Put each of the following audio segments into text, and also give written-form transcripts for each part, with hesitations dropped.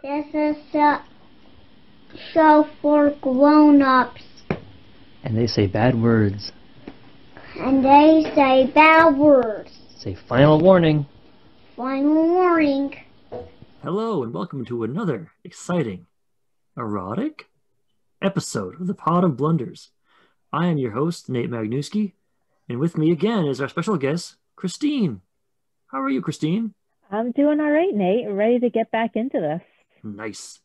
This is a show for grown-ups. And they say bad words. And they say bad words. Say final warning. Final warning. Hello and welcome to another exciting, erotic episode of the Pod of Blunders. I am your host, Nate Magnuski, and with me again is our special guest, Christine. How are you, Christine? I'm doing all right, Nate. Ready to get back into this. Nice.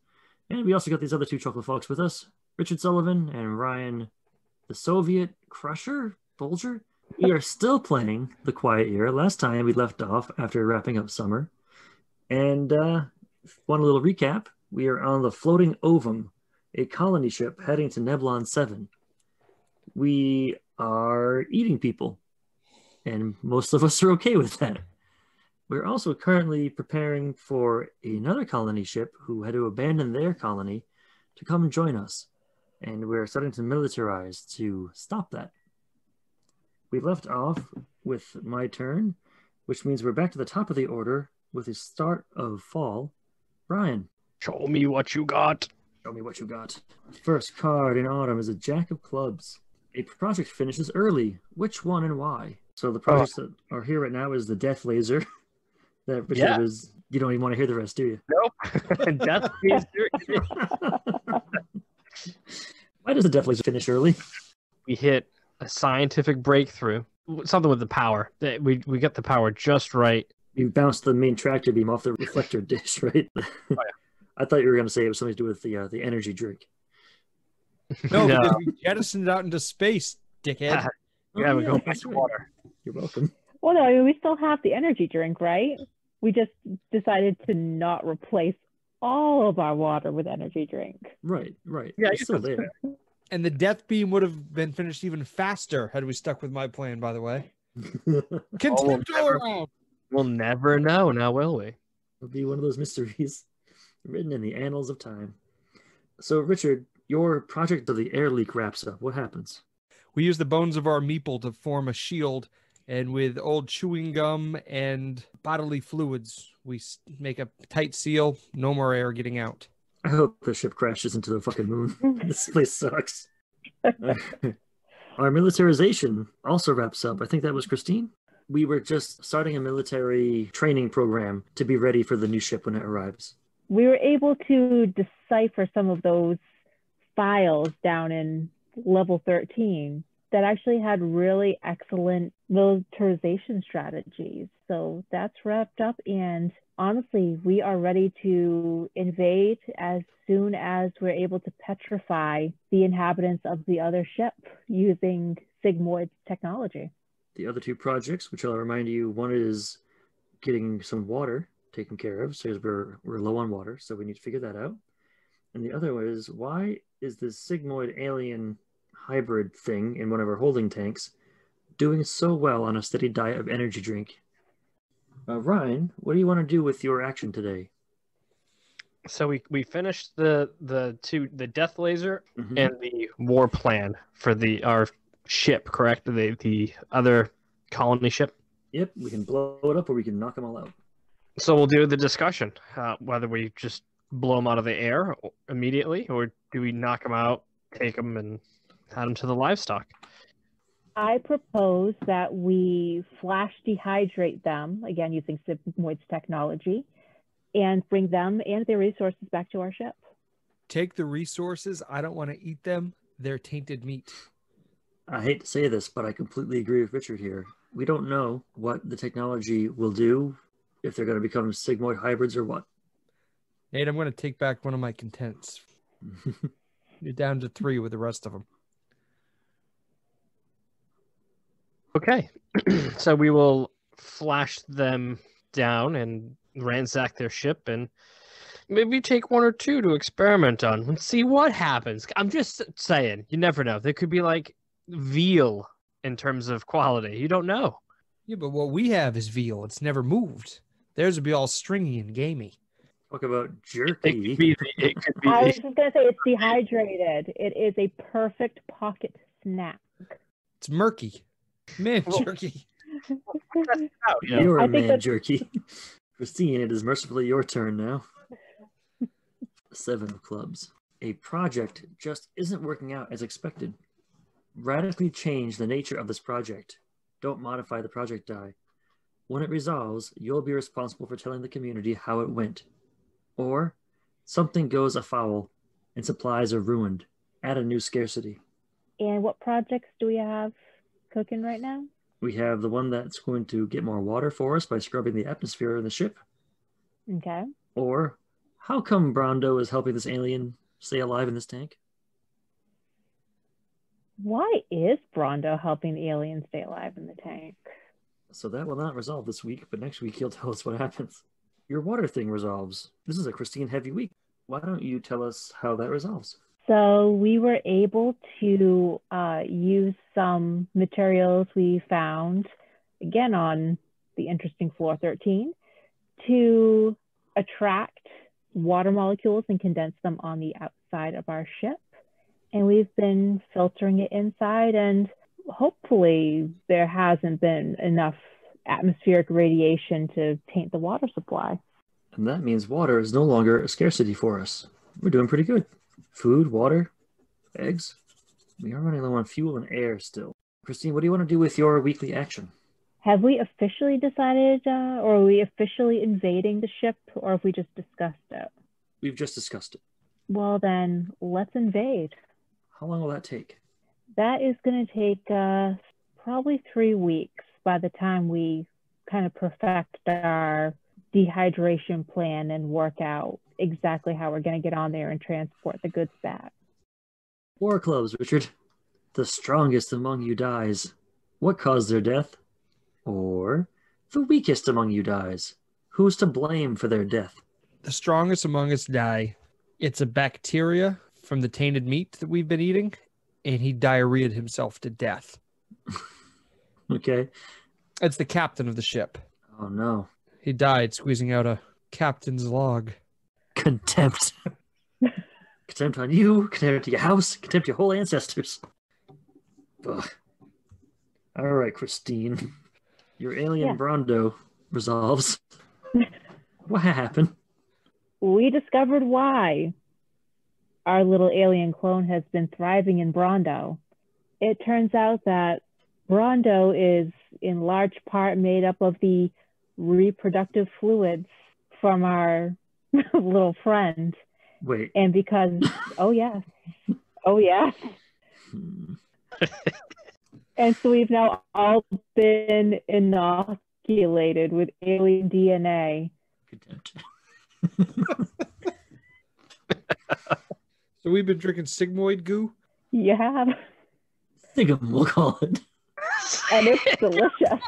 And we also got these other two chocolate folks with us, Richard Sullivan and Ryan, the Soviet Crusher, Bulger. We are still playing The Quiet Year. Last time we left off after wrapping up summer. And one little recap. We are on the Floating Ovum, a colony ship heading to Neblon 7. We are eating people, and most of us are okay with that. We're also currently preparing for another colony ship who had to abandon their colony to come and join us. And we're starting to militarize to stop that. We left off with my turn, which means we're back to the top of the order with the start of fall. Brian. Show me what you got. Show me what you got. First card in autumn is a Jack of Clubs. A project finishes early. Which one and why? So the projects that are here right now is the Death Laser. That Richard is. You don't even want to hear the rest, do you? Nope. Death Laser. Why does the Death Laser finish early? We hit a scientific breakthrough. Something with the power. We got the power just right. You bounced the main tractor beam off the reflector dish, right? Oh, yeah. I thought you were going to say it was something to do with the energy drink. No, because we jettisoned it out into space, dickhead. We go back to water. You're welcome. Well, no, I mean, we still have the energy drink, right? We just decided to not replace all of our water with energy drink. Right. Yeah, it's still there. And the death beam would have been finished even faster had we stuck with my plan, by the way. Contempt all around. We'll never know now, will we? It'll be one of those mysteries written in the annals of time. So, Richard, your project of the air leak wraps up. What happens? We use the bones of our meeple to form a shield, and with old chewing gum and bodily fluids, we make a tight seal. No more air getting out. I hope the ship crashes into the fucking moon. This place sucks. Our militarization also wraps up. I think that was Christine. We were just starting a military training program to be ready for the new ship when it arrives. We were able to decipher some of those files down in level 13 that actually had really excellent militarization strategies. So that's wrapped up, and honestly, we are ready to invade as soon as we're able to petrify the inhabitants of the other ship using sigmoid technology. The other two projects, which I'll remind you, one is getting some water taken care of, so we're low on water, so we need to figure that out. And the other one is, why is this sigmoid alien hybrid thing in one of our holding tanks doing so well on a steady diet of energy drink? Ryan, what do you want to do with your action today? So we finished the Death Laser and the war plan for our ship, correct? The other colony ship. Yep, we can blow it up or we can knock them all out. So we'll do the discussion, whether we just blow them out of the air immediately, or do we knock them out, take them, and add them to the livestock? I propose that we flash dehydrate them, again using sigmoid's technology, and bring them and their resources back to our ship. Take the resources. I don't want to eat them. They're tainted meat. I hate to say this, but I completely agree with Richard here. We don't know what the technology will do, if they're going to become sigmoid hybrids or what. Nate, I'm going to take back one of my contents. You're down to 3 with the rest of them. Okay. So we will flash them down and ransack their ship and maybe take 1 or 2 to experiment on and see what happens. I'm just saying, you never know. There could be like veal in terms of quality. You don't know. Yeah, but what we have is veal. It's never moved. Theirs would be all stringy and gamey. Talk about jerky. It could be. I was just going to say it's dehydrated. It is a perfect pocket snack. It's murky. Man jerky. You're a man jerky. Christine, it is mercifully your turn now. 7 of clubs. A project just isn't working out as expected. Radically change the nature of this project. Don't modify the project die. When it resolves, you'll be responsible for telling the community how it went. Or, something goes afoul and supplies are ruined. Add a new scarcity. And what projects do we have cooking right now? We have the one that's going to get more water for us by scrubbing the atmosphere in the ship. Okay. Or, how come Brondo is helping this alien stay alive in this tank? Why is Brondo helping the alien stay alive in the tank? So that will not resolve this week, but next week he'll tell us what happens. Your water thing resolves. This is a Christine heavy week. Why don't you tell us how that resolves? So we were able to use some materials we found, again on the interesting floor 13, to attract water molecules and condense them on the outside of our ship. And we've been filtering it inside, and hopefully there hasn't been enough atmospheric radiation to taint the water supply. And that means water is no longer a scarcity for us. We're doing pretty good. Food, water, eggs. We are running low on fuel and air still. Christine, what do you want to do with your weekly action? Have we officially decided, or are we officially invading the ship, or have we just discussed it? We've just discussed it. Well then, let's invade. How long will that take? That is going to take probably 3 weeks by the time we kind of perfect our dehydration plan and work out exactly how we're going to get on there and transport the goods back. War clubs, Richard. The strongest among you dies. What caused their death? Or the weakest among you dies. Who's to blame for their death? The strongest among us die. It's a bacteria from the tainted meat that we've been eating, and he diarrheaed himself to death. Okay. It's the captain of the ship. Oh no. He died squeezing out a captain's log. Contempt. Contempt on you, contempt to your house, contempt your whole ancestors. Ugh. All right, Christine. Your alien Brondo resolves. What happened? We discovered why our little alien clone has been thriving in Brondo. It turns out that Brondo is in large part made up of the reproductive fluids from our little friend. Wait. And because, oh yes. And so we've now all been inoculated with alien DNA. Contempt. So we've been drinking sigmoid goo? Yeah. Sigum, we'll call it. And it's delicious.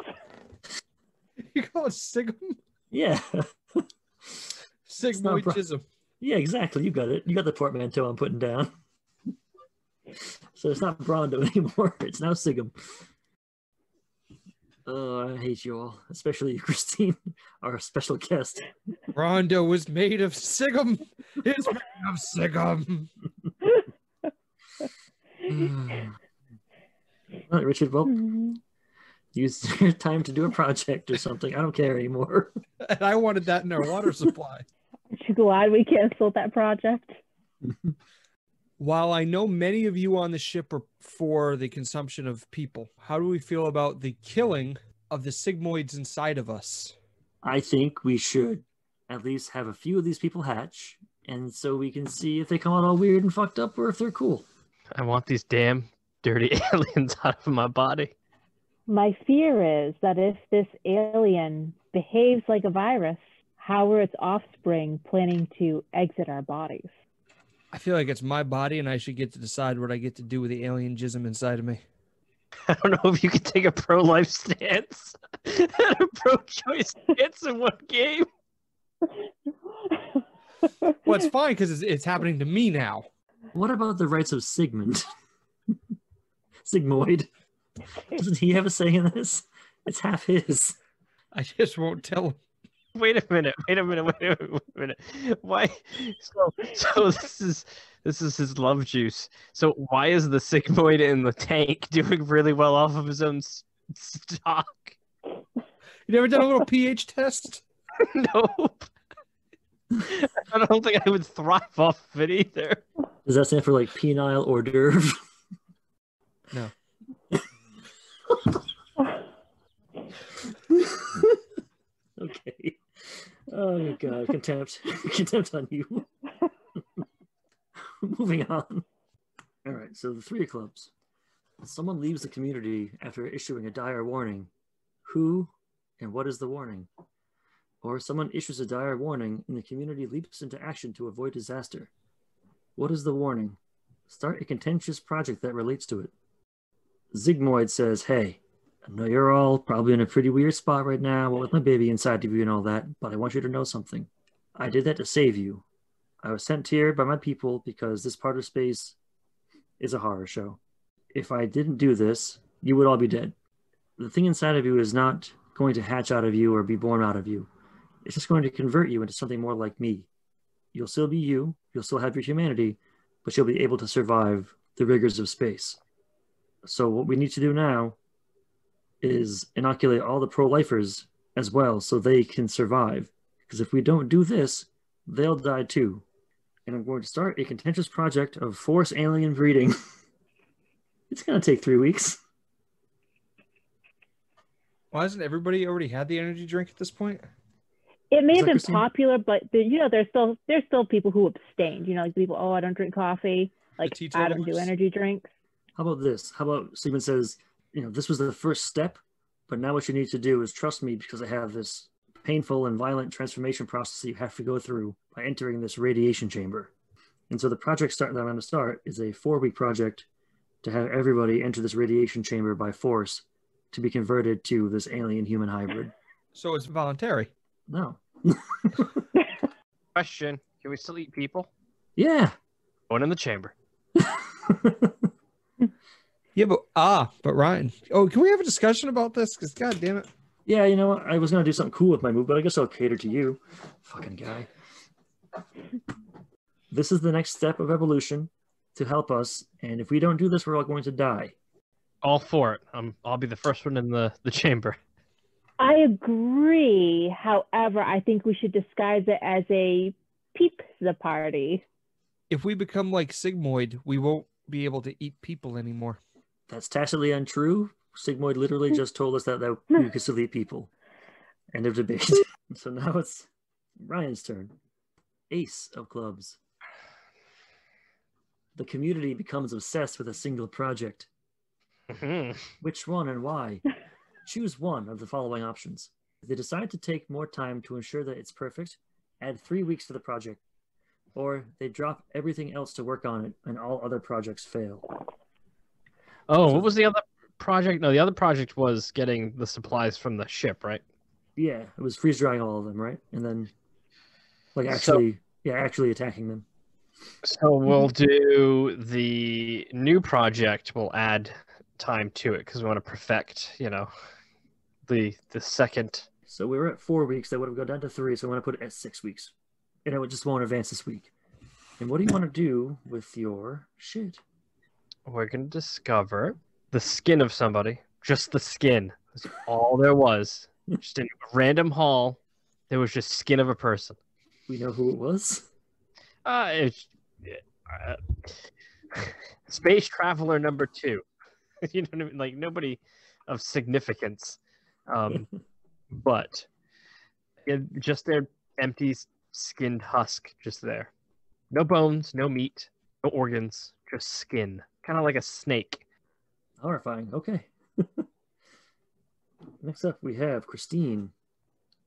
You call it sigum? Yeah. Sigmoidism. Yeah, exactly. You got it. You got the portmanteau I'm putting down. So it's not Brondo anymore. It's now Sigum. Oh, I hate you all, especially Christine, our special guest. Brondo was made of sigum. It's made of sigum. All right, Richard, well, use your time to do a project or something. I don't care anymore. And I wanted that in our water supply. Aren't you glad we canceled that project? While I know many of you on the ship are for the consumption of people, how do we feel about the killing of the sigmoids inside of us? I think we should at least have a few of these people hatch, and so we can see if they come out all weird and fucked up or if they're cool. I want these damn dirty aliens out of my body. My fear is that if this alien behaves like a virus, how are its offspring planning to exit our bodies? I feel like it's my body and I should get to decide what I get to do with the alien jism inside of me. I don't know if you could take a pro-life stance and a pro-choice stance in one game. Well, it's fine because it's happening to me now. What about the rights of Sigmund? Sigmoid. Doesn't he have a say in this? It's half his. I just won't tell him. Wait a minute. Why? So this is his love juice. So why is the sigmoid in the tank doing really well off of his own stock? You never done a little pH test? Nope. I don't think I would thrive off of it either. Does that stand for like penile hors d'oeuvre? No. Okay. Oh god, contempt. Contempt on you. Moving on. Alright, so the 3 clubs. Someone leaves the community after issuing a dire warning. Who and what is the warning? Or someone issues a dire warning and the community leaps into action to avoid disaster. What is the warning? Start a contentious project that relates to it. Zygmoid says, hey, I know you're all probably in a pretty weird spot right now, what with my baby inside of you and all that, but I want you to know something. I did that to save you. I was sent here by my people because this part of space is a horror show. If I didn't do this, you would all be dead. The thing inside of you is not going to hatch out of you or be born out of you. It's just going to convert you into something more like me. You'll still be you, you'll still have your humanity, but you'll be able to survive the rigors of space. So what we need to do now is inoculate all the pro-lifers as well so they can survive. Because if we don't do this, they'll die too. And I'm going to start a contentious project of forced alien breeding. It's going to take 3 weeks. Why hasn't everybody already had the energy drink at this point? It may Is have that been Christine? popular, but there's still people who abstained. Like people, I don't drink coffee. Like I don't do teetotalers? energy drinks. How about this? How about Stephen says, this was the first step, but now what you need to do is trust me because I have this painful and violent transformation process that you have to go through by entering this radiation chamber. And so the project that I'm going to start is a 4-week project to have everybody enter this radiation chamber by force to be converted to this alien human hybrid. So it's voluntary. No. Question: can we still eat people? Yeah. Going in the chamber. Yeah, but Ryan. Oh, can we have a discussion about this? Because god damn it. Yeah, you know what? I was going to do something cool with my move, but I guess I'll cater to you. Fucking guy. This is the next step of evolution to help us, and if we don't do this, we're all going to die. All for it. I'll be the first one in the chamber. I agree. However, I think we should disguise it as a pizza party. If we become like Sigmoid, we won't be able to eat people anymore. That's tacitly untrue. Sigmoid literally just told us that we could still eat people. End of debate. So now it's Ryan's turn. Ace of clubs. The community becomes obsessed with a single project. Which one and why? Choose one of the following options. If they decide to take more time to ensure that it's perfect, add 3 weeks to the project. Or they drop everything else to work on it and all other projects fail. Oh, what was the other project? No, the other project was getting the supplies from the ship, right? Yeah, it was freeze drying all of them, right? And then actually attacking them. So we'll do the new project. We'll add time to it because we want to perfect, the second. So we were at 4 weeks. That would have gone down to 3. So I want to put it at 6 weeks. And I just won't advance this week. And what do you want to do with your shit? We're going to discover the skin of somebody. Just the skin. That's all there was. Just in a random hall, there was just skin of a person. We know who it was? Space Traveler number 2. You know what I mean? Like, nobody of significance. But just their empty skinned husk just there. No bones, no meat, no organs, just skin. Kind of like a snake. Horrifying. Okay. Next up, we have Christine.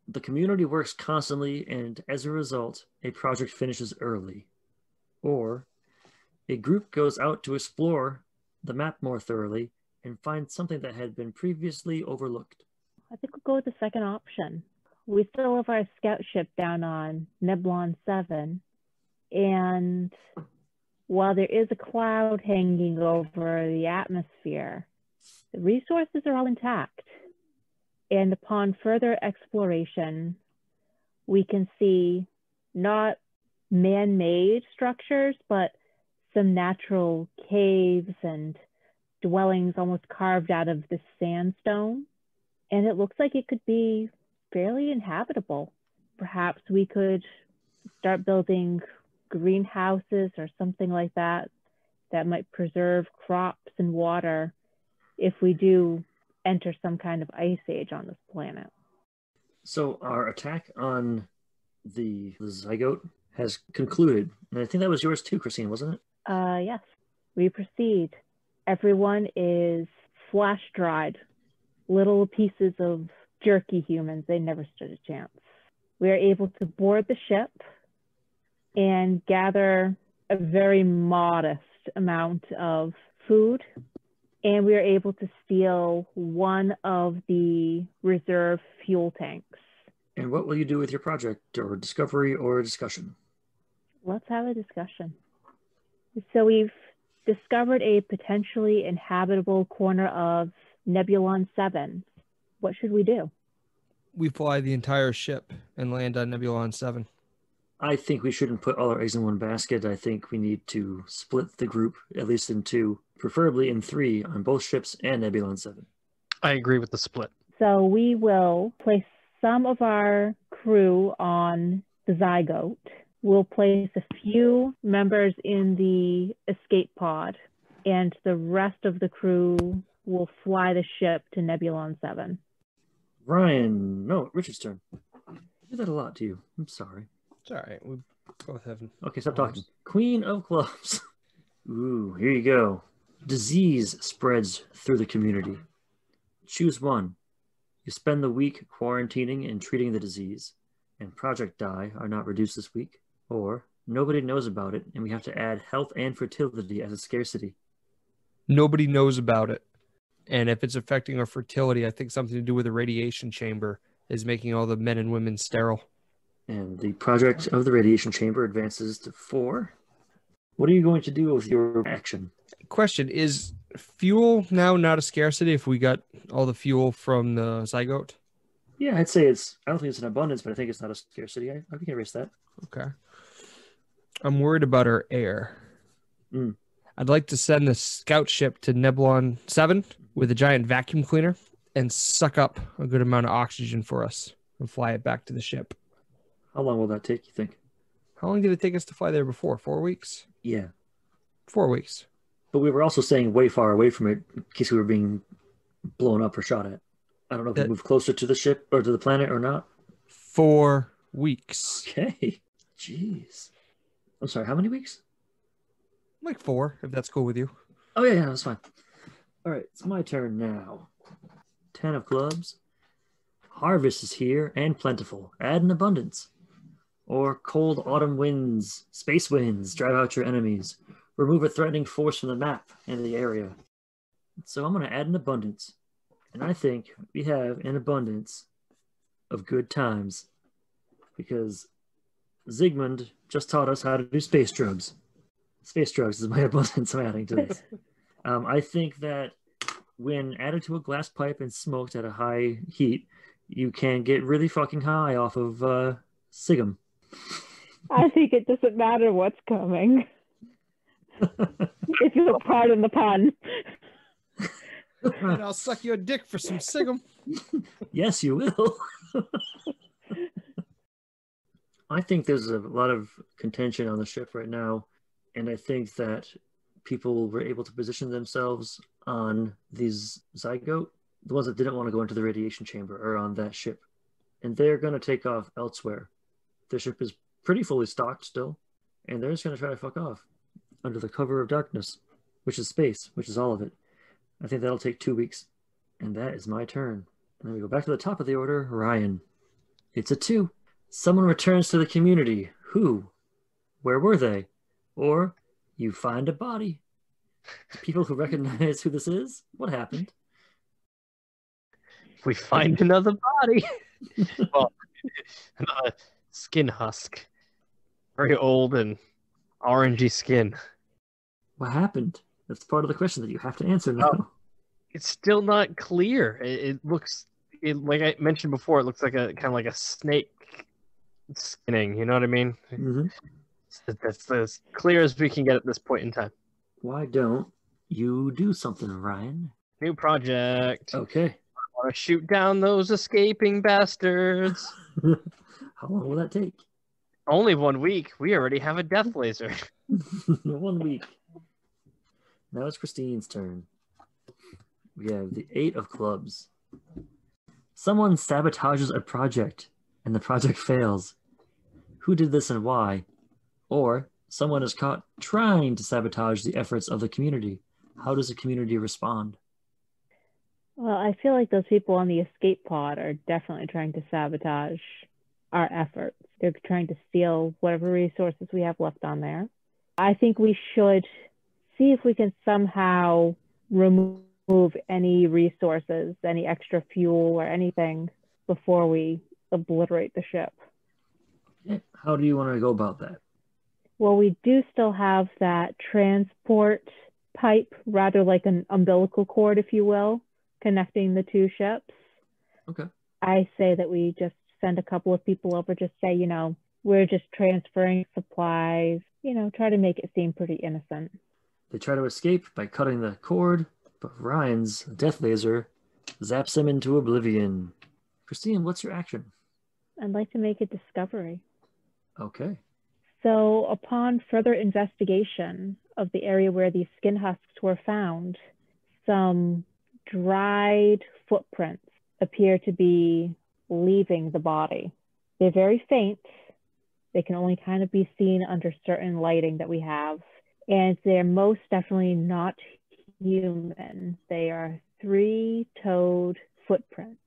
The community works constantly, and as a result, a project finishes early. Or a group goes out to explore the map more thoroughly and find something that had been previously overlooked. I think we'll go with the second option. We still have our scout ship down on Neblon 7. And while there is a cloud hanging over the atmosphere, the resources are all intact. And upon further exploration, we can see not man-made structures, but some natural caves and dwellings almost carved out of the sandstone. And it looks like it could be fairly inhabitable. Perhaps we could start building greenhouses or something like that that might preserve crops and water if we do enter some kind of ice age on this planet. So our attack on the zygote has concluded. And I think that was yours too, Christine, wasn't it? Yes. We proceed. Everyone is flash dried. Little pieces of jerky humans. They never stood a chance. We are able to board the ship and gather a very modest amount of food. And we are able to steal one of the reserve fuel tanks. And what will you do with your project or discovery or discussion? Let's have a discussion. So we've discovered a potentially inhabitable corner of Nebulon 7. What should we do? We fly the entire ship and land on Nebulon 7. I think we shouldn't put all our eggs in one basket. I think we need to split the group at least in two, preferably in three on both ships and Nebulon 7. I agree with the split. So we will place some of our crew on the Zygote. We'll place a few members in the escape pod, and the rest of the crew will fly the ship to Nebulon 7. Ryan, no, Richard's turn. I do that a lot to you. I'm sorry. It's all right. We both have. Okay, stop talking. Queen of Clubs. Ooh, here you go. Disease spreads through the community. Choose one. You spend the week quarantining and treating the disease, and Project Die are not reduced this week. Or nobody knows about it, and we have to add health and fertility as a scarcity. Nobody knows about it. And if it's affecting our fertility, I think something to do with the radiation chamber is making all the men and women sterile. And the project of the radiation chamber advances to 4. What are you going to do with your action? Question, is fuel now not a scarcity if we got all the fuel from the Zygote? Yeah, I'd say I don't think it's an abundance, but I think it's not a scarcity. I can erase that. Okay. I'm worried about our air. I'd like to send the scout ship to Nebulon 7 with a giant vacuum cleaner and suck up a good amount of oxygen for us and fly it back to the ship. How long will that take, you think? How long did it take us to fly there before? 4 weeks? Yeah. 4 weeks. But we were also staying way far away from it in case we were being blown up or shot at. I don't know if we moved closer to the ship or to the planet or not. 4 weeks. Okay. Jeez. I'm sorry, how many weeks? Like 4, if that's cool with you. Oh, yeah, that's fine. All right, it's my turn now. 10 of clubs. Harvest is here and plentiful. Add in abundance. Or cold autumn winds, space winds, drive out your enemies. Remove a threatening force from the map and the area. So I'm going to add an abundance. And I think we have an abundance of good times. Because Zygmunt just taught us how to do space drugs. Space drugs is my abundance I'm adding to this. I think that when added to a glass pipe and smoked at a high heat, you can get really fucking high off of Sigum. I think it doesn't matter what's coming. If you'll pardon the pun. And I'll suck you a dick for some Sigum. Yes, you will. I think there's a lot of contention on the ship right now, and I think that people were able to position themselves on these Zygote, the ones that didn't want to go into the radiation chamber, are on that ship. And they're going to take off elsewhere. Their ship is pretty fully stocked still, and they're just going to try to fuck off under the cover of darkness, which is space, which is all of it. I think that'll take 2 weeks, and that is my turn. And then we go back to the top of the order, Ryan. It's a 2. Someone returns to the community. Who? Where were they? Or you find a body. People who recognize who this is? What happened? We find another body. Well, another skin husk. Very old and orangey skin. What happened? That's part of the question that you have to answer now. Oh, it's still not clear. It looks, like I mentioned before, it looks like a kind of like a snake skinning. You know what I mean? Mm-hmm. That's as clear as we can get at this point in time. Why don't you do something, Ryan? New project. Okay. I want to shoot down those escaping bastards. How long will that take? Only 1 week. We already have a death laser. 1 week. Now it's Christine's turn. We have the 8 of clubs. Someone sabotages a project and the project fails. Who did this and why? Or someone is caught trying to sabotage the efforts of the community. How does the community respond? Well, I feel like those people on the escape pod are definitely trying to sabotage our efforts. They're trying to steal whatever resources we have left on there. I think we should see if we can somehow remove any resources, any extra fuel or anything before we obliterate the ship. How do you want to go about that? Well, we do still have that transport pipe, rather like an umbilical cord, if you will, connecting the two ships. Okay. I say that we just send a couple of people over, just say, we're just transferring supplies, try to make it seem pretty innocent. They try to escape by cutting the cord, but Ryan's death laser zaps him into oblivion. Christine, what's your action? I'd like to make a discovery. Okay. So upon further investigation of the area where these skin husks were found, some dried footprints appear to be leaving the body. They're very faint. They can only kind of be seen under certain lighting that we have. And they're most definitely not human. They are 3-toed footprints.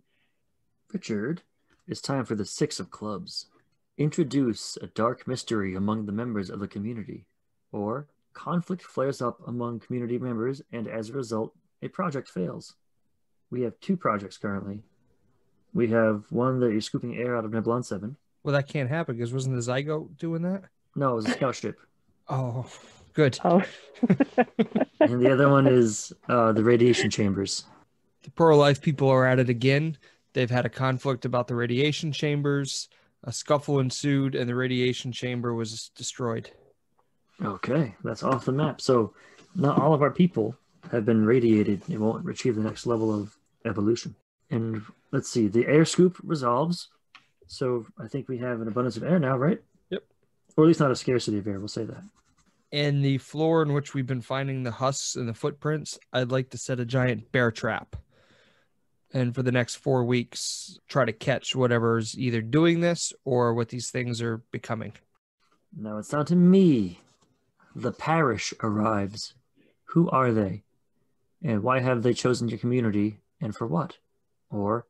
Richard, it's time for the 6 of clubs. Introduce a dark mystery among the members of the community, or conflict flares up among community members and as a result, a project fails. We have 2 projects currently. We have one that you're scooping air out of Neblon 7. Well, that can't happen because wasn't the Zygote doing that? No, it was a scout ship. Oh, good. Oh. And the other one is the radiation chambers. The pro-life people are at it again. They've had a conflict about the radiation chambers. A scuffle ensued, and the radiation chamber was destroyed. Okay, that's off the map. So not all of our people have been radiated. They won't achieve the next level of evolution. And let's see, the air scoop resolves. So I think we have an abundance of air now, right? Yep. Or at least not a scarcity of air, we'll say that. And the floor in which we've been finding the husks and the footprints, I'd like to set a giant bear trap. And for the next 4 weeks, try to catch whatever's either doing this or what these things are becoming. Now it's down to me. The parish arrives. Who are they? And why have they chosen your community, and for what? Or,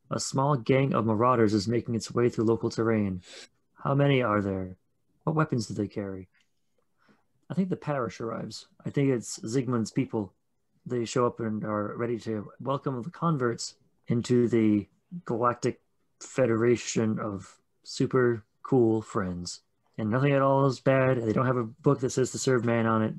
a small gang of marauders is making its way through local terrain. How many are there? What weapons do they carry? I think the parish arrives. I think it's Zygmunt's people. They show up and are ready to welcome the converts into the Galactic Federation of super cool friends. And nothing at all is bad. They don't have a book that says to serve man on it.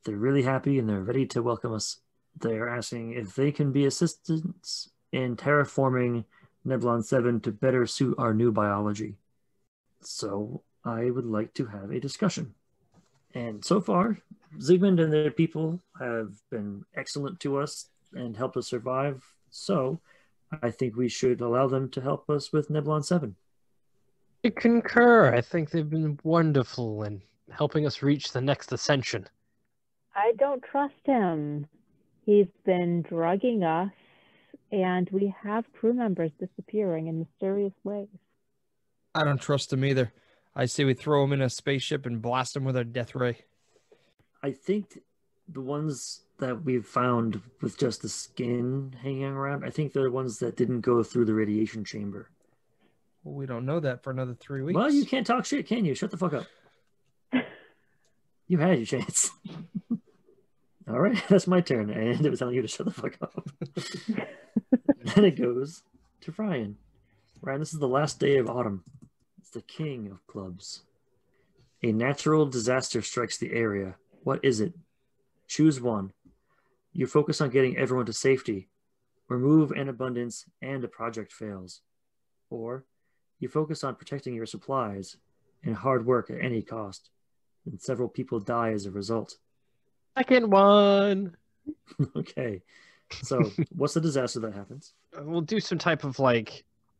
They're really happy and they're ready to welcome us. They're asking if they can be assistants in terraforming Neblon 7 to better suit our new biology. So I would like to have a discussion. And so far, Zygmunt and their people have been excellent to us and helped us survive. So I think we should allow them to help us with Neblon 7. I concur. I think they've been wonderful in helping us reach the next ascension. I don't trust him. He's been drugging us, and we have crew members disappearing in mysterious ways. I don't trust him either. I say we throw him in a spaceship and blast him with our death ray. I think the ones that we've found with just the skin hanging around, I think they're the ones that didn't go through the radiation chamber. Well, we don't know that for another 3 weeks. Well, you can't talk shit, can you? Shut the fuck up. You had your chance. All right, that's my turn. And it was telling you to shut the fuck up. Then it goes to Ryan. Ryan, this is the last day of autumn. It's the king of clubs. A natural disaster strikes the area. What is it? Choose one. You focus on getting everyone to safety. Remove an abundance and a project fails. Or you focus on protecting your supplies and hard work at any cost. And several people die as a result. Second one. Okay. So what's the disaster that happens? We'll do some type of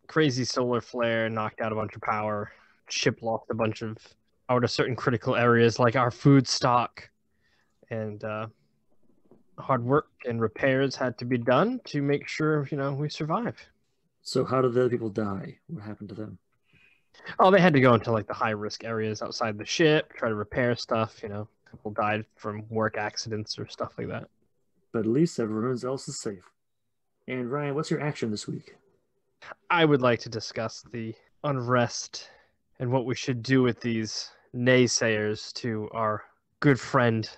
crazy solar flare, knocked out a bunch of power. ship lost a bunch of out of certain critical areas, like our food stock, and hard work and repairs had to be done to make sure we survive. So how did the other people die? What happened to them? Oh, they had to go into like the high risk areas outside the ship, try to repair stuff. A couple died from work accidents or stuff like that. But at least everyone else is safe. And Ryan, what's your action this week? I would like to discuss the unrest and what we should do with these naysayers to our good friend,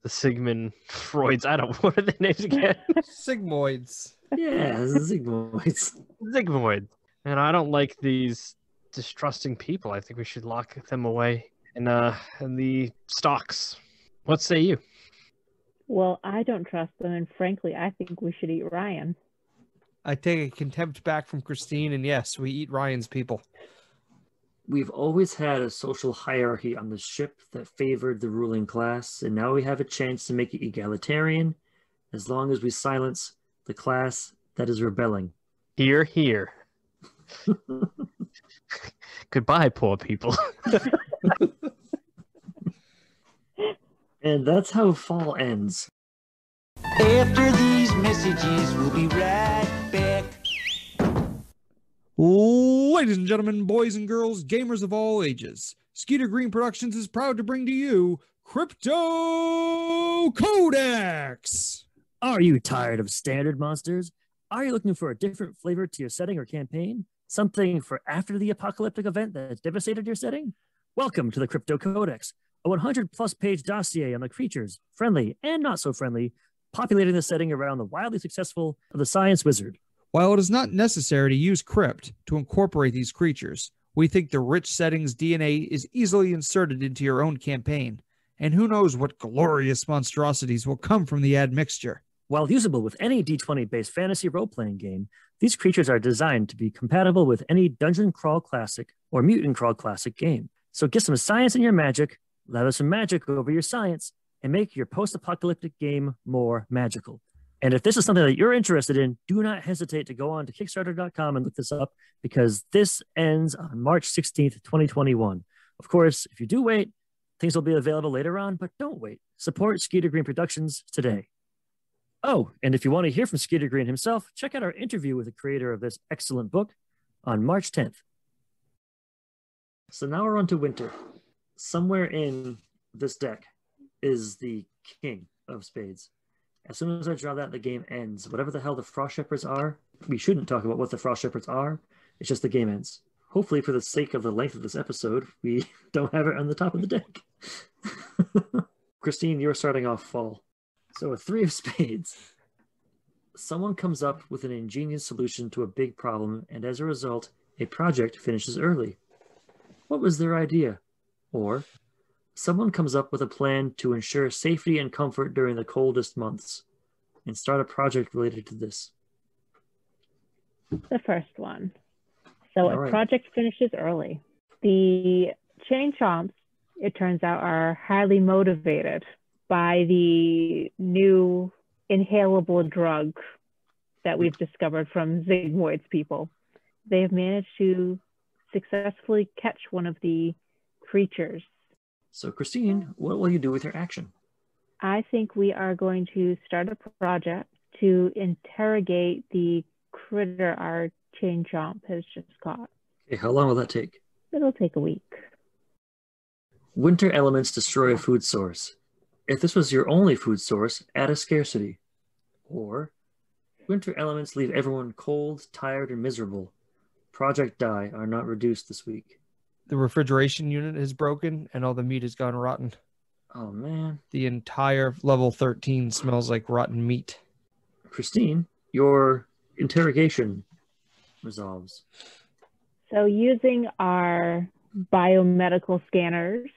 the Sigmund Freuds. I don't. What are their names again? Sigmoids. Yeah, Sigmoids. Sigmoids. And I don't like these distrusting people. I think we should lock them away in the stocks. What say you? Well, I don't trust them, and frankly, I think we should eat Ryan. I take a contempt back from Christine, and yes, we eat Ryan's people. We've always had a social hierarchy on the ship that favored the ruling class, and now we have a chance to make it egalitarian as long as we silence the class that is rebelling. Hear, hear. Goodbye, poor people. And that's how fall ends. After these messages, we'll be right back. Ladies and gentlemen, boys and girls, gamers of all ages, Skeeter Green Productions is proud to bring to you Crypto Codex. Are you tired of standard monsters? Are you looking for a different flavor to your setting or campaign? Something for after the apocalyptic event that devastated your setting? Welcome to the Crypto Codex, a 100-plus page dossier on the creatures, friendly and not so friendly, populating the setting around the wildly successful The Science Wizard. While it is not necessary to use Crypt to incorporate these creatures, we think the rich settings DNA is easily inserted into your own campaign, and who knows what glorious monstrosities will come from the admixture. While usable with any D20-based fantasy role-playing game, these creatures are designed to be compatible with any Dungeon Crawl Classic or Mutant Crawl Classic game. So get some science in your magic, lather some magic over your science, and make your post-apocalyptic game more magical. And if this is something that you're interested in, do not hesitate to go on to Kickstarter.com and look this up, because this ends on March 16th, 2021. Of course, if you do wait, things will be available later on, but don't wait. Support Skeeter Green Productions today. Oh, and if you want to hear from Skeeter Green himself, check out our interview with the creator of this excellent book on March 10th. So now we're on to winter. Somewhere in this deck is the King of Spades. As soon as I draw that, the game ends. Whatever the hell the Frost Shepherds are, we shouldn't talk about what the Frost Shepherds are. It's just the game ends. Hopefully, for the sake of the length of this episode, we don't have it on the top of the deck. Christine, you're starting off fall. So a 3 of spades. Someone comes up with an ingenious solution to a big problem, and as a result, a project finishes early. What was their idea? Or someone comes up with a plan to ensure safety and comfort during the coldest months, and start a project related to this. The first one. So All right. project finishes early. The chain chomps, it turns out, are highly motivated by the new inhalable drug that we've discovered from Zygmoid's people. They have managed to successfully catch one of the creatures. So Christine, what will you do with your action? I think we are going to start a project to interrogate the critter our chain chomp has just caught. Okay, how long will that take? It'll take a week. Winter elements destroy a food source. If this was your only food source, add a scarcity. Or, winter elements leave everyone cold, tired, and miserable. Project die are not reduced this week. The refrigeration unit is broken and all the meat has gone rotten. Oh man. The entire level 13 smells like rotten meat. Christine, your interrogation resolves. So using our biomedical scanners,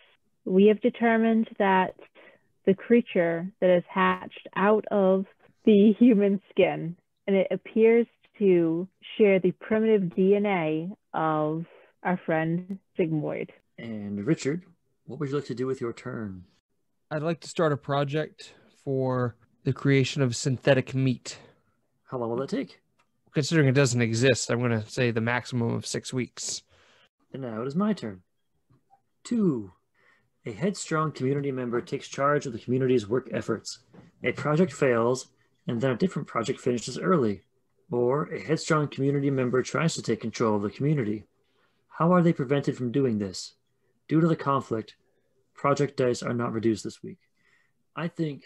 we have determined that the creature that is hatched out of the human skin, and it appears to share the primitive DNA of our friend Zygmoid. And Richard, what would you like to do with your turn? I'd like to start a project for the creation of synthetic meat. How long will that take? Considering it doesn't exist, I'm going to say the maximum of 6 weeks. And now it is my turn. 2. A headstrong community member takes charge of the community's work efforts. A project fails, and then a different project finishes early. Or a headstrong community member tries to take control of the community. How are they prevented from doing this? Due to the conflict, project dice are not reduced this week. I think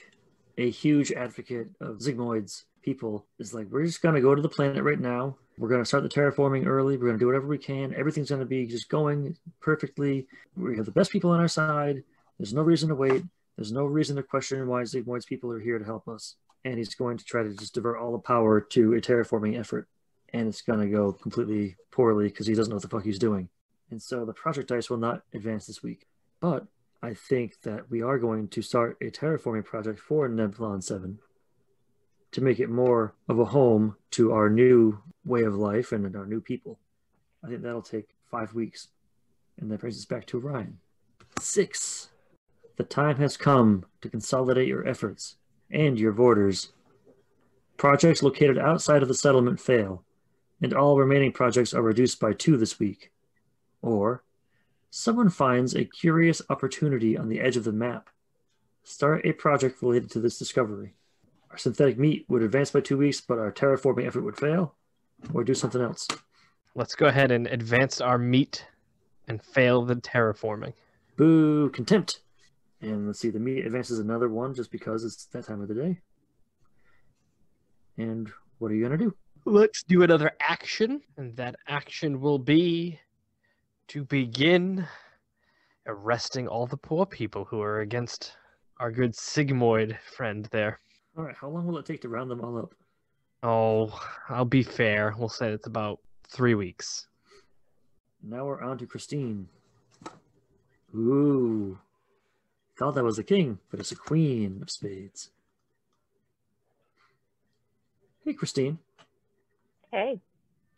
a huge advocate of Zygmoid's people is like, we're just going to go to the planet right now. We're going to start the terraforming early. We're going to do whatever we can. Everything's going to be just going perfectly. We have the best people on our side. There's no reason to wait. There's no reason to question why Zygmoid's people are here to help us. And he's going to try to just divert all the power to a terraforming effort. And it's going to go completely poorly because he doesn't know what the fuck he's doing. And so the project dice will not advance this week. But I think that we are going to start a terraforming project for Nebulon 7 to make it more of a home to our new way of life and our new people. I think that'll take 5 weeks. And that brings us back to Ryan. 6. The time has come to consolidate your efforts and your borders. Projects located outside of the settlement fail, and all remaining projects are reduced by 2 this week. Or, someone finds a curious opportunity on the edge of the map. Start a project related to this discovery. Our synthetic meat would advance by 2 weeks, but our terraforming effort would fail, or do something else. Let's go ahead and advance our meat and fail the terraforming. Boo, contempt. And let's see, the meat advances another 1 just because it's that time of the day. And what are you going to do? Let's do another action, and that action will be to begin arresting all the poor people who are against our good Sigmoid friend there. All right, how long will it take to round them all up? Oh, I'll be fair. We'll say it's about 3 weeks. Now we're on to Christine. Ooh. Thought that was a king, but it's a queen of spades. Hey, Christine. Hey.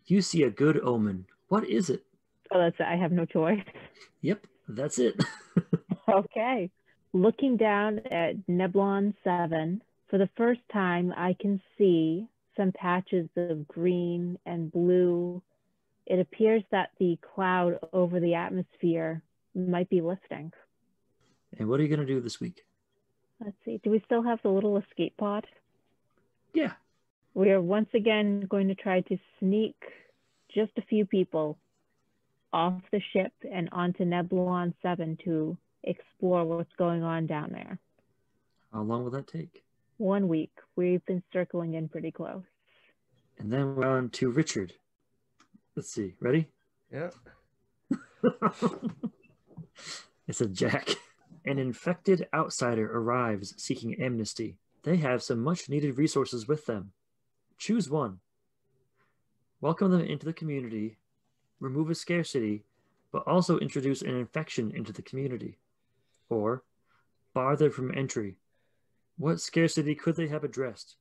You see a good omen. What is it? Oh, that's it. I have no choice. Yep, that's it. Okay. Looking down at Nebulon 7, for the first time, I can see some patches of green and blue. It appears that the cloud over the atmosphere might be lifting. And what are you going to do this week? Let's see. Do we still have the little escape pod? Yeah. We are once again going to try to sneak just a few people off the ship and onto Nebulon 7 to explore what's going on down there. How long will that take? 1 week. We've been circling in pretty close. And then we're on to Richard. Let's see. Ready? Yeah. It's a Jack. An infected outsider arrives seeking amnesty. They have some much-needed resources with them. Choose one. Welcome them into the community, remove a scarcity, but also introduce an infection into the community. Or, bar them from entry. What scarcity could they have addressed?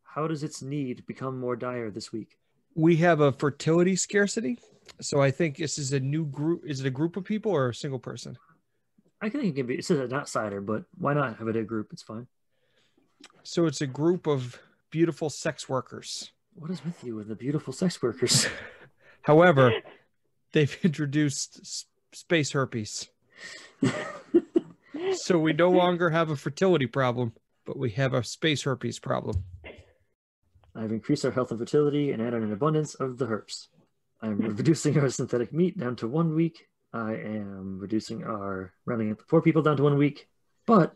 How does its need become more dire this week? We have a fertility scarcity. So I think this is a new group. Is it a group of people or a single person? I think it can be. It says an outsider, but why not have it a group? It's fine. So it's a group of beautiful sex workers. What is with you with the beautiful sex workers? However, they've introduced space herpes. So we no longer have a fertility problem, but we have a space herpes problem. I've increased our health and fertility and added an abundance of the herps. I'm reducing our synthetic meat down to 1 week. I am reducing our rounding up the poor people down to 1 week. But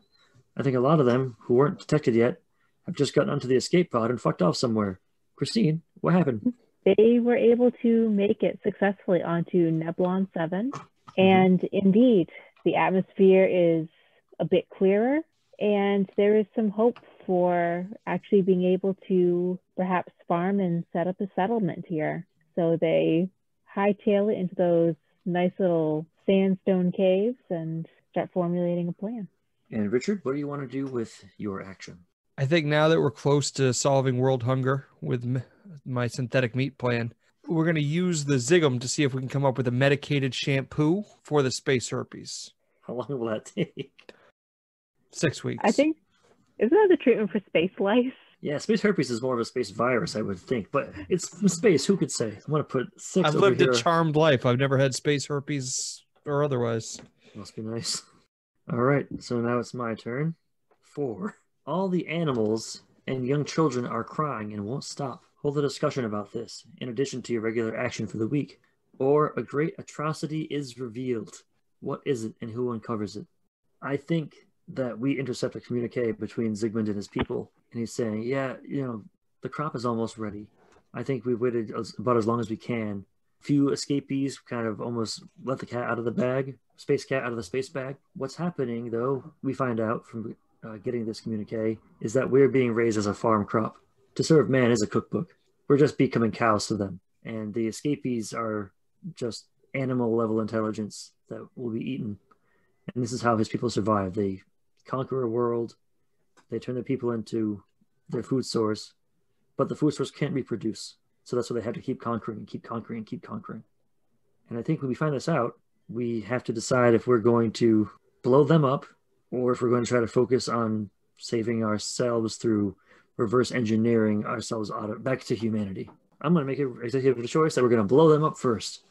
I think a lot of them who weren't detected yet have just gotten onto the escape pod and fucked off somewhere. Christine, what happened? They were able to make it successfully onto Nebulon 7. And indeed, the atmosphere is a bit clearer. And there is some hope for actually being able to perhaps farm and set up a settlement here. So they hightail it into those nice little sandstone caves and start formulating a plan. And Richard, what do you want to do with your action? I think now that we're close to solving world hunger with my synthetic meat plan, we're going to use the Zygum to see if we can come up with a medicated shampoo for the space herpes. How long will that take? 6 weeks. I think, isn't that the treatment for space lice? Yeah, space herpes is more of a space virus, I would think, but it's from space. Who could say? I'm going to put 6 I've over lived here. a charmed life. I've never had space herpes or otherwise. Must be nice. All right, so now it's my turn. 4. All the animals and young children are crying and won't stop. Hold a discussion about this, in addition to your regular action for the week. Or a great atrocity is revealed. What is it and who uncovers it? I think that we intercept a communique between Zygmunt and his people, and he's saying, yeah, the crop is almost ready. I think we've waited about as long as we can. Few escapees kind of almost let the cat out of the bag, space cat out of the space bag. What's happening, though, we find out from getting this communique, is that we're being raised as a farm crop. To serve man is a cookbook. We're just becoming cows to them. And the escapees are just animal level intelligence that will be eaten. And this is how his people survive. They conquer a world. They turn their people into their food source. But the food source can't reproduce. So that's why they have to keep conquering and keep conquering and keep conquering. And I think when we find this out, we have to decide if we're going to blow them up or if we're going to try to focus on saving ourselves through reverse engineering ourselves back to humanity. I'm going to make an executive choice that we're going to blow them up first.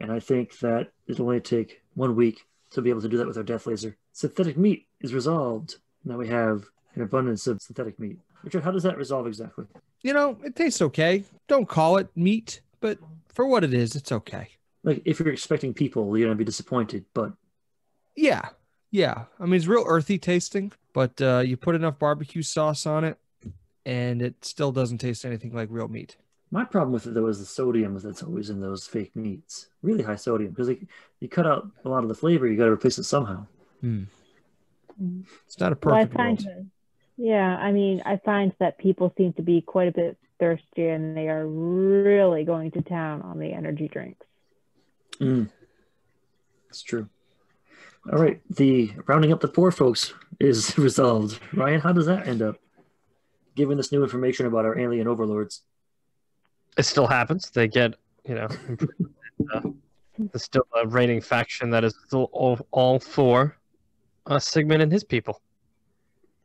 And I think that it'll only take 1 week to be able to do that with our death laser. Synthetic meat is resolved. Now we have an abundance of synthetic meat. Richard, how does that resolve exactly? It tastes okay. Don't call it meat, but for what it is, it's okay. Like, if you're expecting people, you're going to be disappointed, but... Yeah. I mean, it's real earthy tasting, but you put enough barbecue sauce on it, and it still doesn't taste anything like real meat. My problem with it, though, is the sodium that's always in those fake meats. Really high sodium, because you cut out a lot of the flavor, you got to replace it somehow. It's not a perfect world. Yeah, I mean, I find that people seem to be quite a bit thirsty, and they are really going to town on the energy drinks. That's true. All right, the rounding up the poor folks is resolved. Ryan, how does that end up? Given this new information about our alien overlords. It still happens. They get, there's still a reigning faction that is still all for Sigmund and his people.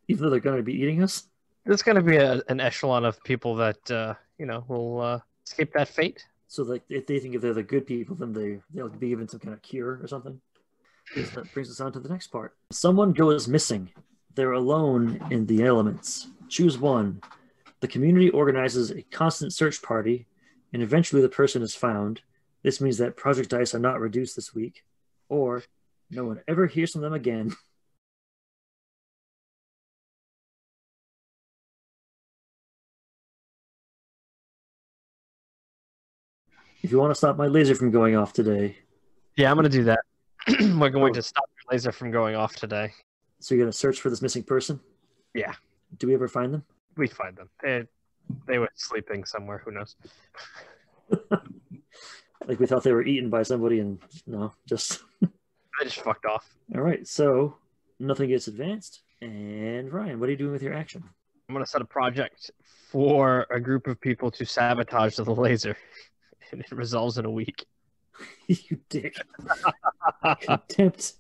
Even though they're going to be eating us? There's going to be an echelon of people that, will escape that fate. So like, if they think if they're the good people, then they'll be given some kind of cure or something? That brings us on to the next part. Someone goes missing. They're alone in the elements. Choose one. The community organizes a constant search party, and eventually the person is found. This means that project dice are not reduced this week, or no one ever hears from them again. If you want to stop my laser from going off today. Yeah, I'm going to do that. We're going to stop your laser from going off today. So you're going to search for this missing person? Yeah. Do we ever find them? We find them. They were sleeping somewhere. Who knows? Like we thought they were eaten by somebody and no, just... They just fucked off. All right, so nothing gets advanced. And Ryan, what are you doing with your action? I'm going to set a project for a group of people to sabotage the laser. And it resolves in a week. You dick. Contempt.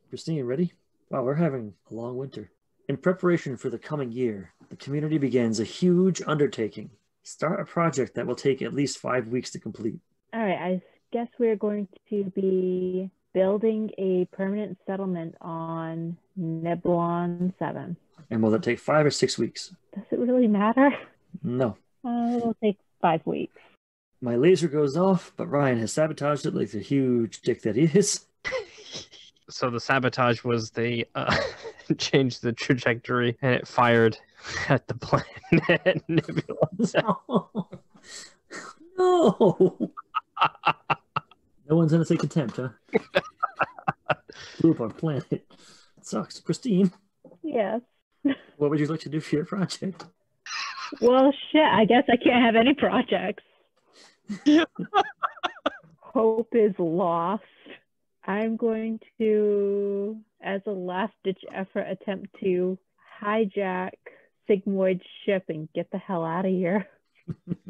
Christine, ready? Wow, we're having a long winter. In preparation for the coming year, the community begins a huge undertaking. Start a project that will take at least 5 weeks to complete. All right, I guess we're going to be building a permanent settlement on Neblon 7. And will that take 5 or 6 weeks? Does it really matter? No. It'll take 5 weeks. My laser goes off, but Ryan has sabotaged it like the huge dick that he is. So the sabotage was they changed the trajectory and it fired at the planet Nebula. No. No one's going to take contempt, huh? Blew up our planet. It sucks. Christine? Yes. What would you like to do for your project? Well, shit, I guess I can't have any projects. Hope is lost. I'm going to, as a last-ditch effort, attempt to hijack Sigmoid's ship and get the hell out of here.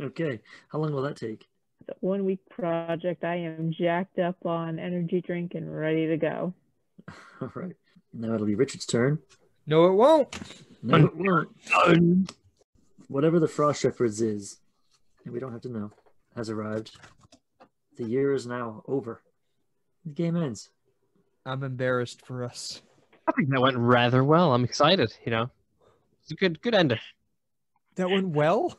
Okay. How long will that take? It's a 1-week project. I am jacked up on energy drink and ready to go. All right. Now it'll be Richard's turn. No, it won't. No, it won't. Whatever the Frost Shepherds is, and we don't have to know, has arrived. The year is now over. The game ends. I'm embarrassed for us. I think that went rather well. I'm excited. It's a good ending. That went well.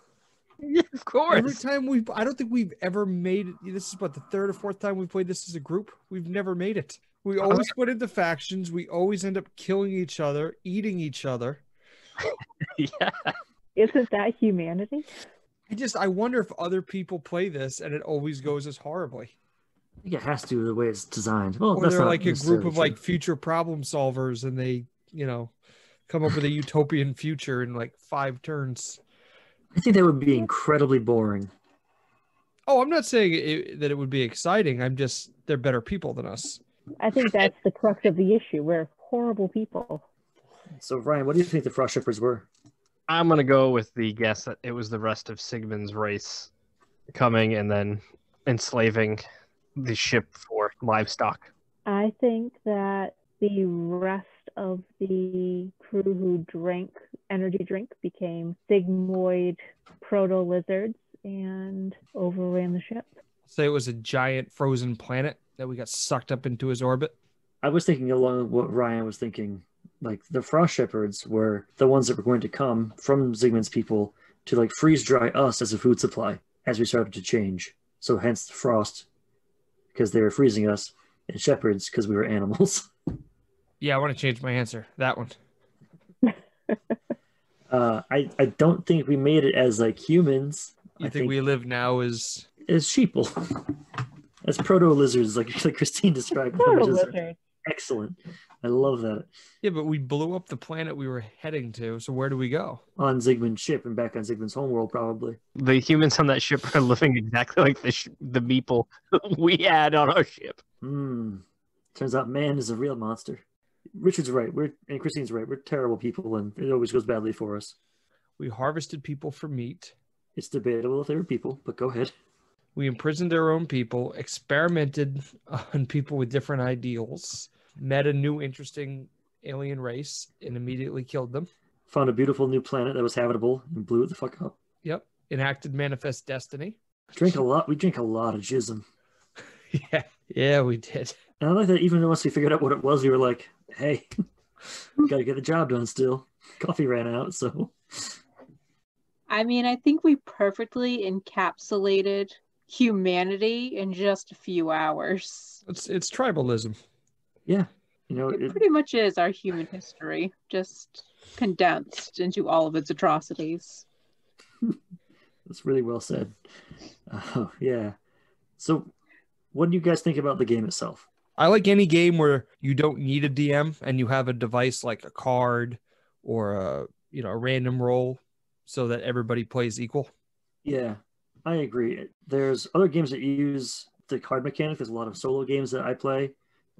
Yeah, of course. Every time I don't think we've ever made it. This is about the third or fourth time we've played this as a group. We've never made it. We always put into factions. We always end up killing each other, eating each other. Yeah. Isn't that humanity? I wonder if other people play this and it always goes as horribly. I think it has to the way it's designed. Well, Or that's they're not like a group necessarily of true. like future problem solvers and they, come up with a utopian future in like 5 turns. I think that would be incredibly boring. Oh, I'm not saying that it would be exciting. They're better people than us. I think that's the crux of the issue. We're horrible people. So, Ryan, what do you think the Frost Shepherds were? I'm going to go with the guess that it was the rest of Sigmund's race coming and then enslaving the ship for livestock. I think that the rest of the crew who drank energy drink became sigmoid proto-lizards and overran the ship. Say it was a giant frozen planet that we got sucked up into his orbit. I was thinking along what Ryan was thinking. Like, the Frost Shepherds were the ones that were going to come from Zygmunt's people to, like, freeze dry us as a food supply as we started to change. So hence the Frost, because they were freezing us, and Shepherds, because we were animals. Yeah, I want to change my answer. That one. I don't think we made it as, like, humans. I think we live now as sheeple. As proto-lizards, like Christine described. Proto-lizards. Excellent. I love that. Yeah, but we blew up the planet we were heading to. So where do we go? On Zygmunt's ship and back on Zygmunt's homeworld, probably. The humans on that ship are living exactly like the people we had on our ship. Turns out man is a real monster. Richard's right. And Christine's right. We're terrible people, and it always goes badly for us. We harvested people for meat. It's debatable if they were people, but go ahead. We imprisoned our own people, experimented on people with different ideals, met a new interesting alien race, and immediately killed them. Found a beautiful new planet that was habitable and blew it the fuck up. Yep. Enacted Manifest Destiny. Drink a lot. We drink a lot of jism. Yeah, we did. And I like that even once we figured out what it was, we were like, hey, gotta get the job done still. Coffee ran out, so. I mean, I think we perfectly encapsulated humanity in just a few hours. It's tribalism. Yeah. It pretty much is our human history, just condensed into all of its atrocities. That's really well said. Yeah. So what do you guys think about the game itself? I like any game where you don't need a DM and you have a device like a card or a random roll so that everybody plays equal. Yeah, I agree. There's other games that use the card mechanic. There's a lot of solo games that I play.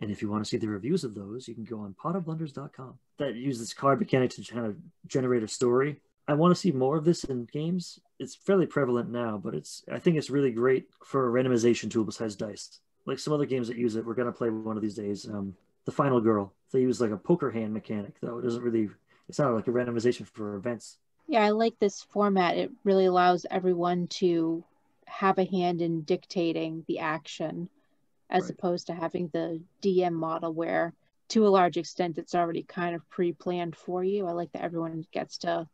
And if you want to see the reviews of those, you can go on potofblunders.com. That use this card mechanic to kind of generate a story. I want to see more of this in games. It's fairly prevalent now, but I think it's really great for a randomization tool besides dice. Like some other games that use it, we're going to play one of these days. The Final Girl. They use like a poker hand mechanic, though. It's not like a randomization for events. Yeah, I like this format. It really allows everyone to have a hand in dictating the action as opposed to having the DM model where, to a large extent, it's already kind of pre-planned for you. I like that everyone gets to,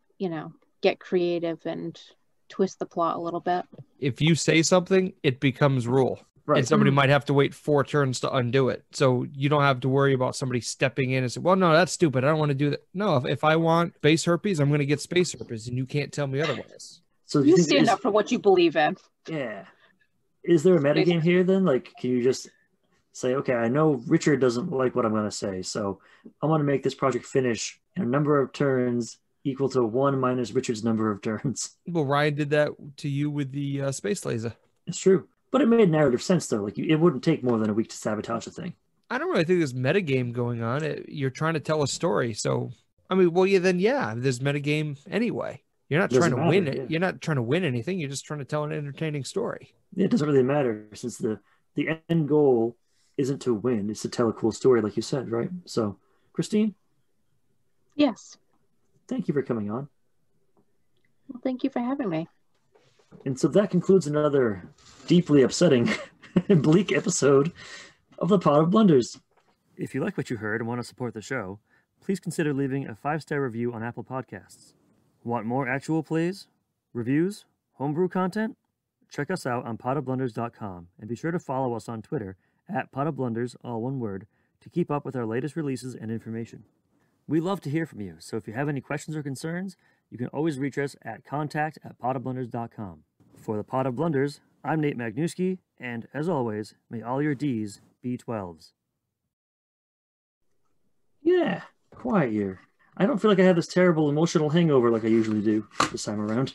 get creative and twist the plot a little bit. If you say something, it becomes rule. Right. And somebody might have to wait 4 turns to undo it. So you don't have to worry about somebody stepping in and say, well, no, that's stupid. I don't want to do that. No, if I want space herpes, I'm going to get space herpes, and you can't tell me otherwise. So you stand up for what you believe in. Yeah. Is there a metagame here then? Like, can you just say, okay, I know Richard doesn't like what I'm going to say, so I want to make this project finish in a number of turns equal to 1 minus Richard's number of turns. Well, Ryan did that to you with the space laser. It's true. But it made narrative sense, though. Like, it wouldn't take more than a week to sabotage a thing. I don't really think there's metagame going on. You're trying to tell a story. So, I mean, well, there's metagame anyway. You're not trying to win it. Yeah. You're not trying to win anything. You're just trying to tell an entertaining story. Yeah, it doesn't really matter since the end goal isn't to win. It's to tell a cool story, like you said, right? So, Christine? Yes. Thank you for coming on. Well, thank you for having me. And so that concludes another deeply upsetting and bleak episode of the Pot of Blunders. If you like what you heard and want to support the show, please consider leaving a 5-star review on Apple Podcasts. Want more actual plays, reviews, homebrew content? Check us out on potofblunders.com and be sure to follow us on Twitter at potofblunders, all one word, to keep up with our latest releases and information. We love to hear from you, so if you have any questions or concerns, you can always reach us at contact@potofblunders.com. For the Pot of Blunders, I'm Nate Magnuski, and as always, may all your Ds be 12s. Yeah, quiet year. I don't feel like I have this terrible emotional hangover like I usually do this time around.